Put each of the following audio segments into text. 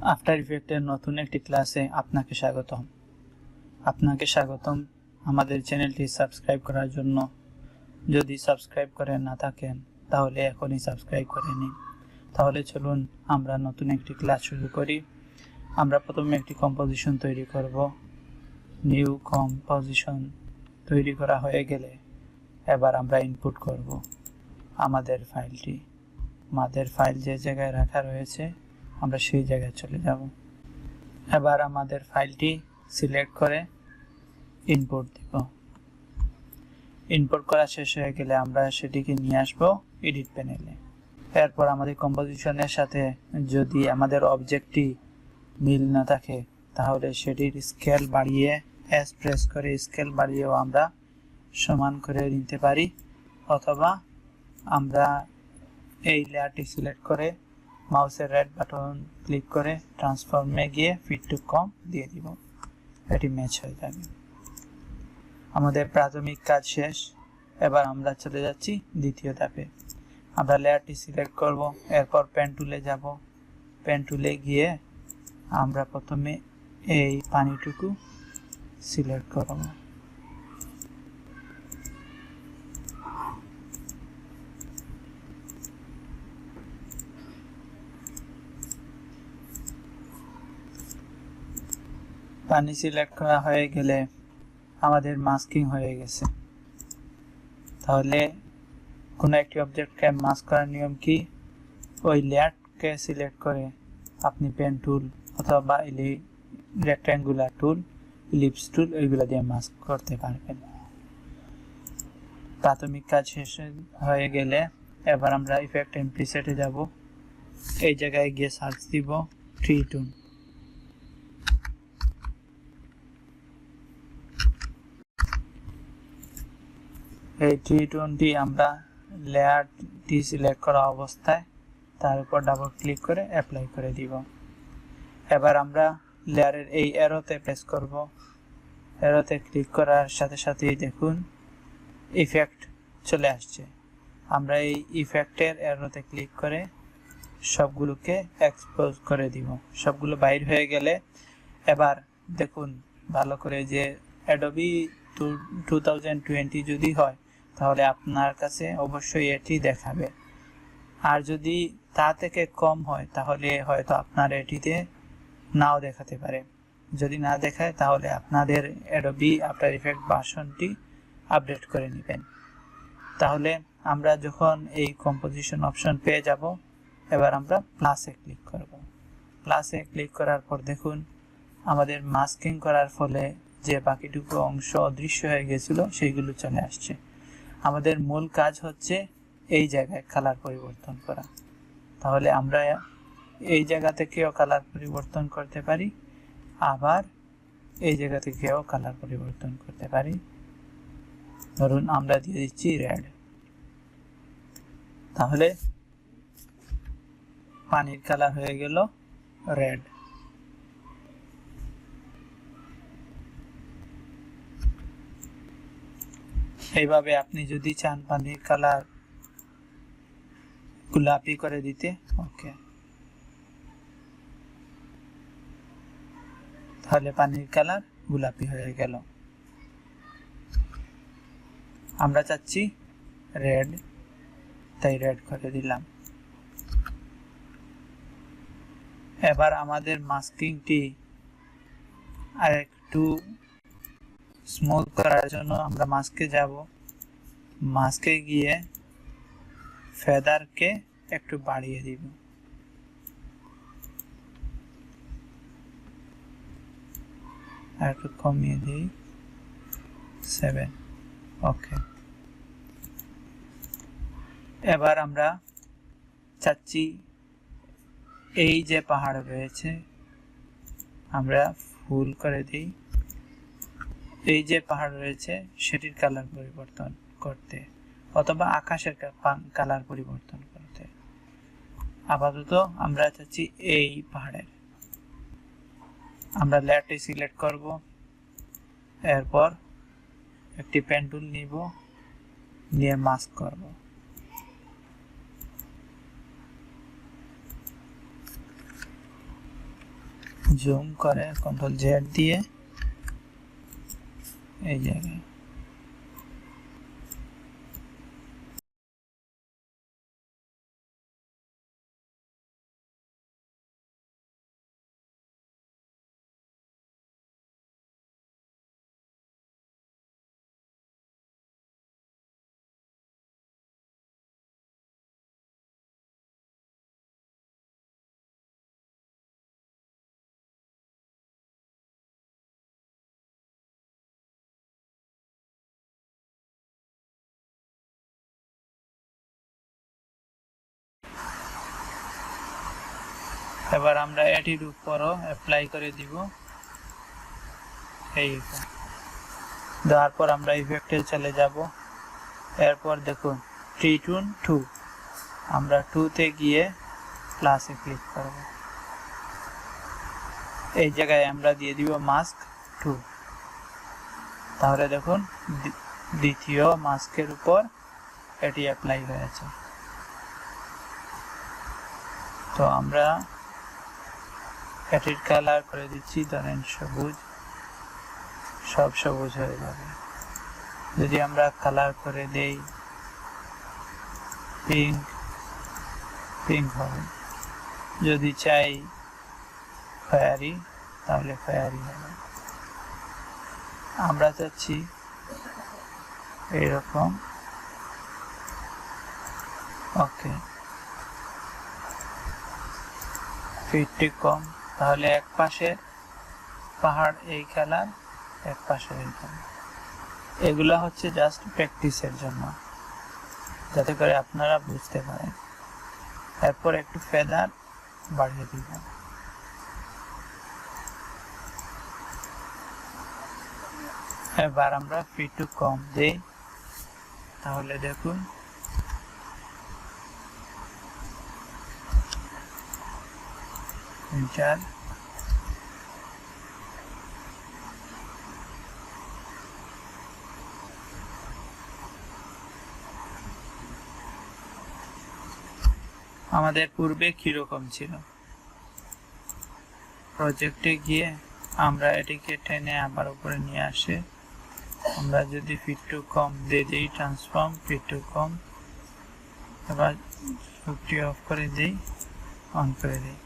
After ইফেক্টের নতুন একটি ক্লাসে আপনাকে স্বাগতম আমাদের চ্যানেলটি সাবস্ক্রাইব করার জন্য। যদি সাবস্ক্রাইব করে না থাকেন তাহলে এখনই সাবস্ক্রাইব করে নিন। তাহলে চলুন আমরা নতুন একটি ক্লাস শুরু করি। আমরা প্রথমে একটি কম্পোজিশন তৈরি করব। নিউ কম্পোজিশন তৈরি করা হয়ে গেলে এবার আমরা ইনপুট করব আমাদের ফাইল যে জায়গায় রাখা রয়েছে আমরা সেই জায়গায় চলে যাব। এবার আমাদের ফাইলটি সিলেক্ট করে ইনপুট দিব। ইনপুট করা শেষ হয়ে গেলে আমরা সেটিকে নিয়ে আসব এডিট প্যানেলে। এরপর আমাদের কম্পোজিশনের সাথে যদি আমাদের অবজেক্টটি মিল না থাকে তাহলে সেটির স্কেল বাড়িয়ে এস প্রেস করে স্কেল বাড়িয়েও আমরা সমান করে নিতে পারি, অথবা আমরা এই লেয়ারটি সিলেক্ট করে মাউসের রাইট বাটন ক্লিক করে ট্রান্সফর্মে গিয়ে ফিট টু কম দিয়ে দিব। এটি ম্যাচ হয়ে যাবে। আমাদের প্রাথমিক কাজ শেষ। এবার আমরা চলে যাচ্ছি দ্বিতীয় ধাপে। আমরা লেয়ারটি সিলেক্ট করব, এরপর পেন টুলে যাব। পেন টুলে গিয়ে আমরা প্রথমে এই পানিটুকু সিলেক্ট করব। পানি সিলেক্ট করা হয়ে গেলে আমাদের মাস্কিং হয়ে গেছে। তাহলে কোনো একটি অবজেক্টকে মাস্ক করার নিয়ম কি? ওই লেয়ারকে সিলেক্ট করে আপনি পেন টুল অথবা রেক্ট্যাঙ্গুলার টুল, ইলিপস টুল ওইগুলো দিয়ে মাস্ক করতে পারবেন। প্রাথমিক কাজ শেষ হয়ে গেলে এবার আমরা ইফেক্ট এন্ড প্রিসেটে যাব। এই জায়গায় গিয়ে সার্চ দিব ট্রি টুন। এই ট্রি টুনটি আমরা লেয়ারটি সিলেক্ট করা অবস্থায় তার উপর ডাবল ক্লিক করে অ্যাপ্লাই করে দিব। এবার আমরা লেয়ারের এই অ্যারোতে প্রেস করব। অ্যারোতে ক্লিক করার সাথে সাথেই দেখুন ইফেক্ট চলে আসছে। আমরা এই ইফেক্টের অ্যারোতে ক্লিক করে সবগুলোকে এক্সপোজ করে দিব। সবগুলো বাইর হয়ে গেলে এবার দেখুন ভালো করে যে অ্যাডোবি 2020 যদি হয় তাহলে আপনার কাছে অবশ্যই এটি দেখাবে। আর যদি তা থেকে কম হয় তাহলে হয়তো আপনার এটিতে নাও দেখাতে পারে। যদি না দেখায় তাহলে আপনাদের অ্যাডোবি আফটার ইফেক্ট ভার্সনটি আপডেট করে নেবেন। তাহলে আমরা যখন এই কম্পোজিশন অপশন পেয়ে যাব, এবার আমরা প্লাসে ক্লিক করব। প্লাসে ক্লিক করার পর দেখুন আমাদের মাস্কিং করার ফলে যে বাকিটুকু অংশ অদৃশ্য হয়ে গেছিল সেইগুলো চলে আসছে। আমাদের মূল কাজ হচ্ছে এই জায়গায় কালার পরিবর্তন করা। তাহলে আমরা এই জায়গা থেকেও কালার পরিবর্তন করতে পারি, আবার এই জায়গা থেকেও কালার পরিবর্তন করতে পারি। ধরুন আমরা দিয়ে দিচ্ছি রেড। তাহলে পানির কালার হয়ে গেল রেড। এইভাবে আপনি যদি চান পানির কালার গোলাপি করে দিতে, ওকে, তাহলে পানির কালার গোলাপি হয়ে গেল। আমরা চাচ্ছি রেড, তাই রেড করে দিলাম। এবার আমাদের মাস্কিংটি আরেকটু স্মুথ করার জন্য আমরা মাস্কে যাব। মাস্কে গিয়ে ফেদারকে একটু বাড়িয়ে দিব। আর একটু কমিয়ে দিই 7। ওকে। এবার আমরা চাচ্ছি এই যে পাহাড় রয়েছে আমরা ফুল করে দিই। এই যে পাহাড় রয়েছে সেটির কালার পরিবর্তন করতে, অথবা আকাশের কালার পরিবর্তন করতে। আপাতত আমরা চাচ্ছি এই পাহাড়ের। আমরা লেয়ারটি সিলেক্ট করব, এরপর একটি পেন টুল নিব, নিয়ে মাস্ক করব। জুম করে কন্ট্রোল জেড দিয়ে এই জায়গায় এবার আমরা এটির উপরও অ্যাপ্লাই করে দিব এই দেওয়ার পর আমরা ইফেক্টে চলে যাব এরপর দেখুন ট্রিটুন 2 আমরা 2 তে গিয়ে প্লাসে ক্লিক করব এই জায়গায় আমরা দিয়ে দিব মাস্ক 2 তাহলে দেখুন দ্বিতীয় মাস্কের উপর এটি অ্যাপ্লাই হয়েছে তো আমরা এটির কালার করে দিচ্ছি ধরেন সবুজ সব সবুজ হয়ে যাবে যদি আমরা কালার করে দেই পিঙ্ক পিঙ্ক হবে যদি চাই ফায়ারি তাহলে ফায়ারি হবে আমরা চাচ্ছি এইরকম ওকে ফিটটি কম তাহলে এক পাশে পাহাড় এই কালার এক পাশে এই কালার এগুলা হচ্ছে জাস্ট প্র্যাকটিসের জন্য যাতে করে আপনারা বুঝতে পারেন এরপর একটু ফেদার বাড়িয়ে দিব এবার আমরা ফিটটু কম দেই তাহলে দেখুন ইন্টার আমাদের পূর্বে কিরকম ছিল প্রজেক্টে গিয়ে আমরা এটিকে টেনে আবার উপরে নিয়ে আসে আমরা যদি ফিট টু কম দিয়ে দিই ট্রান্সফর্ম ফিট টু কম এবার ফিটটি অফ করে দিই অন করে দিই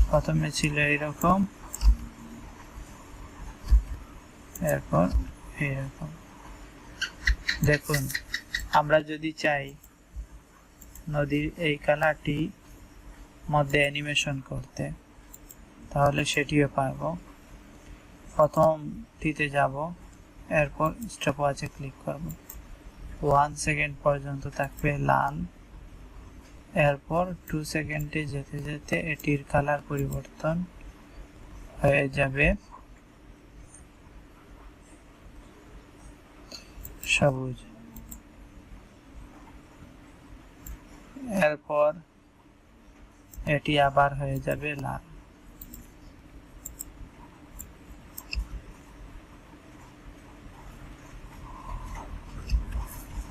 প্রথমে ছিল এইরকম এরপর এইরকম দেখুন আমরা যদি চাই নদীর এই কালারটি মধ্যে অ্যানিমেশন করতে তাহলে সেটিও পারব প্রথমটিতে যাব এরপর স্টপওয়াচে ক্লিক করব 1 সেকেন্ড পর্যন্ত থাকবে লাল এরপর 2 সেকেন্ডে যেতে যেতে এটির কালার পরিবর্তন হয়ে যাবে সবুজ এরপর এটি আবার হয়ে যাবে লাল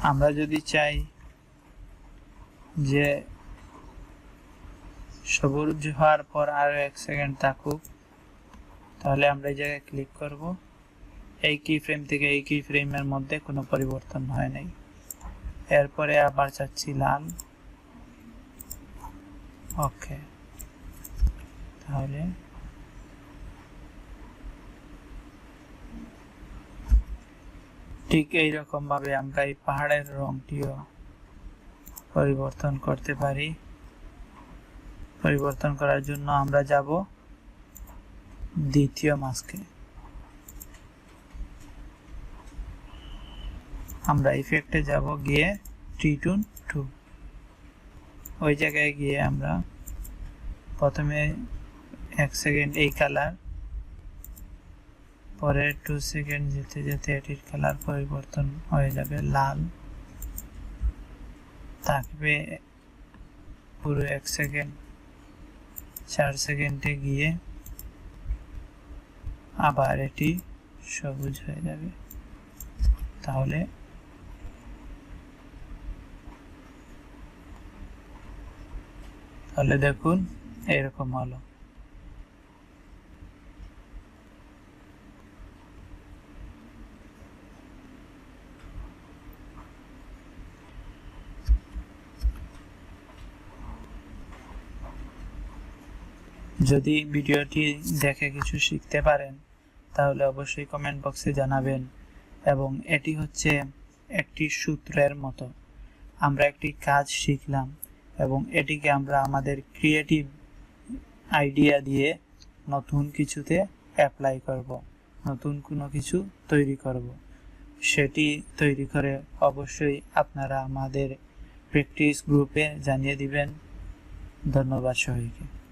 আমরা যদি চাই যে সবুজ হওয়ার পর আরো 1 সেকেন্ড থাকুক তাহলে আমরা এই জায়গায় ক্লিক করব এই কি ফ্রেম থেকে এই কি ফ্রেমের মধ্যে কোনো পরিবর্তন হয় নাই এরপরে আবার চাচ্ছি লাল ওকে তাহলে ঠিক এইরকম ভাবে আমরা এই পাহাড়ের রংটিও পরিবর্তন করতে পারি পরিবর্তন করার জন্য আমরা যাব দ্বিতীয় মাস্কে আমরা ইফেক্টে যাব গিয়ে ট্রিটুন 2 ওই জায়গায় গিয়ে আমরা প্রথমে 1 সেকেন্ড এই কালার পরে 2 সেকেন্ড যেতে যেতে এটির কালার পরিবর্তন হয়ে যাবে লাল থাকবে পুরো 1 সেকেন্ড 4 সেকেন্ডে গিয়ে আবার এটি সবুজ হয়ে যাবে তাহলে দেখুন এরকম হলো যদি ভিডিওটি দেখে কিছু শিখতে পারেন তাহলে অবশ্যই কমেন্ট বক্সে জানাবেন। এবং এটি হচ্ছে একটি সূত্রের মতো, আমরা একটি কাজ শিখলাম এবং এটিকে আমরা আমাদের ক্রিয়েটিভ আইডিয়া দিয়ে নতুন কিছুতে অ্যাপ্লাই করব, নতুন কোনো কিছু তৈরি করব। সেটি তৈরি করে অবশ্যই আপনারা আমাদের প্র্যাকটিস গ্রুপে জানিয়ে দিবেন। ধন্যবাদ সবাইকে।